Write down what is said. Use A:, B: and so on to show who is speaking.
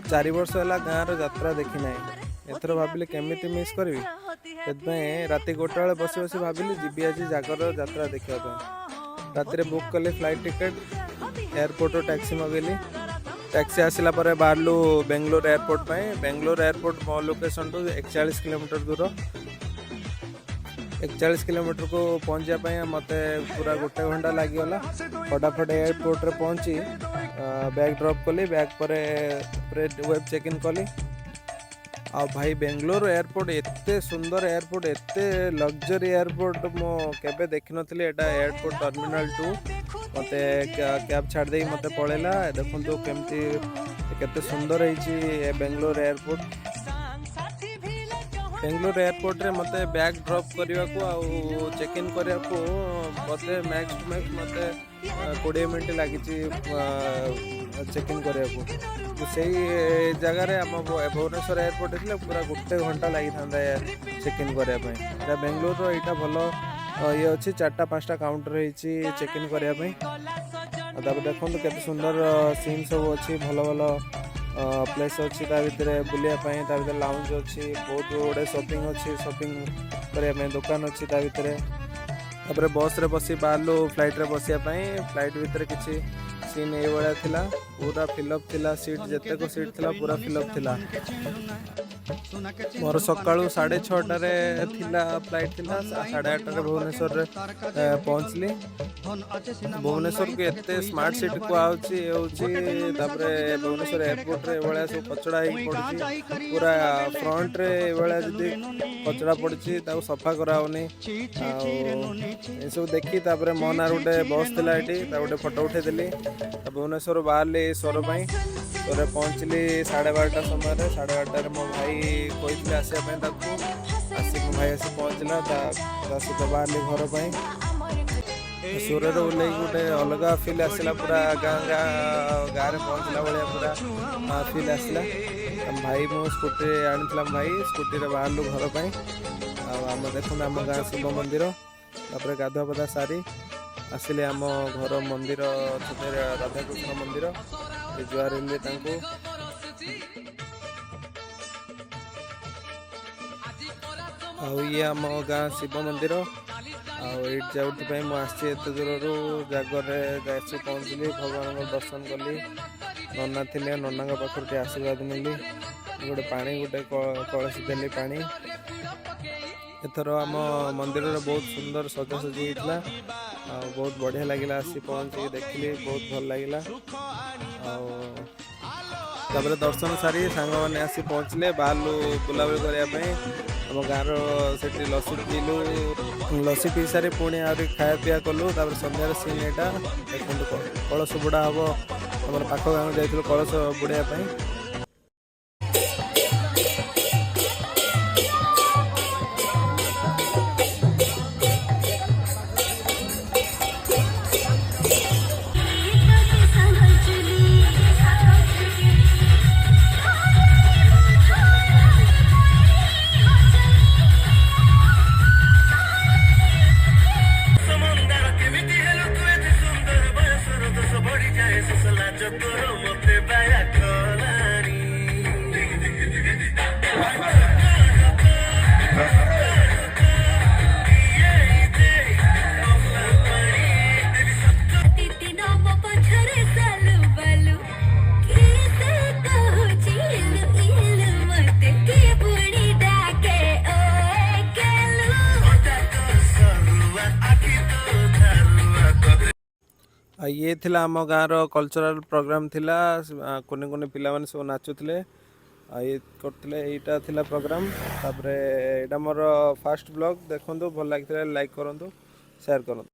A: 4 वर्ष है गाँव यात्रा देखी ना एथर भाविली केमी मिस करी राति 1टा बेले बस बस भाविली जी आज जागर यात्रा देखा राति बुक कली फ्लाइट टिकेट एयरपोर्ट टैक्सी मगेली टैक्सी आसला बाहरलु बेंगलोर एयरपोर्ट बेंगलोर एयरपोर्ट मो लोकेशन टू 41 किलोमीटर दूर 41 किलोमीटर को पहुँचापी मत पूरा 1 घंटा लगिगला फटाफट एयरपोर्ट रे पहुँची बैग ड्रॉप कली बैग पर वेब चेक इन कली आ भाई बेंगलोर एयरपोर्ट एते सुंदर एयरपोर्ट एते लग्जरी एयरपोर्ट मो केबे देखि नथिली एटा एयरपोर्ट टर्मिनल 2 मते कैब छाड़ दे मते पळेला देखंतु केमती केते सुंदर होईची बेंगलोर एयरपोर्ट रे मते बैग ड्रॉप करने को आ चेक इन करने को मते मैक्स टू मैक्स मते 20 मिनट लगी चेक इन करने को से जगार आम भुवनेश्वर एयरपोर्ट थी पूरा 1 घंटा लगी था चेक इन करने बेंगलोर यहाँ भल ये अच्छी 4-5टा काउंटर होती चेक इन करने देखो केते सुंदर सीन सब अच्छी भल भल प्लेस अच्छी बुलायापी लाउंज अच्छी बहुत गुड़े शॉपिंग अच्छी शॉपिंग करने दुकान अच्छी तापर बस रे बसी बाहरलु फ्लाइट रे बसियापाई फ्लाइट भितर किसी सीन ये भाया थिला पूरा फिलअप थिला सीट जिते को सीट थिला पूरा फिलअप थिला मोर सकाळु 6:30 थिला फ्लाइट थिला 8:30 भुवनेश्वर रे पहुँचली भुवनेश्वर को एते स्मार्ट सिटी को आउची तापर भुवनेश्वर एयरपोर्ट रे भाया सब कचड़ा ही पड़ी पूरा फ्रंट रे भाया जदी कचड़ा पड़ी सफा कराउनी ए सब देखी तापर मोनार गोटे बस थिला एटी गोटे फोटो उठे देली भुवनेश्वर बाहरली स्वर स्वर पहुँचली 12:30 समय 12:30 मो भाई कही आसापी आसिक भाई आसी पहुँचला सहित बाहरली घर पर स्वर ओल्ल गोटे अलग फिल आसला पूरा गाँ गाँव पहुँचला भाया पूरा फिल आसला भाई मो स्कूटी आनी भाई स्कूटी बाहरलु घर पर आम देखो आम गाँ शिव मंदिर तापर गाधुआ पाधा सारी आसिले आम घर मंदिर राधाकृष्ण मंदिर जुआर ये आम गाँ शिव मंदिर आउथपाई मुझे एत दूर जागर आसी पहुँचली भगवान दर्शन कली नना थे नना पाखे आशीर्वाद मिली गोटे पानी गोटे कलसी देली पानी एथर आम मंदिर बहुत सुंदर सजासजी होता बहुत बढ़िया लगे आसी पहुँच देखिली बहुत भल लगे तापर दर्शन सारी सांग मैंने आसी पहुँचले बाहरलु बुलाबुली करने आम गाँव से लसी पीलु लसी पी सारी पुणी आहरी खाया पीया कलु सन्धार सीन यहाँ देखो कलश बुड़ा हम आम पाख गाँव जाइलु कलश बुड़ाई ये थिला आम गाँव कल्चरल प्रोग्राम थिला कोने कोने पिला माने सब नाचुले ये करते यहाँ थिला प्रोग्राम तापर यहाँ मोर फास्ट ब्लॉग देखो भल लगी लाइक करूँ शेयर करूँ।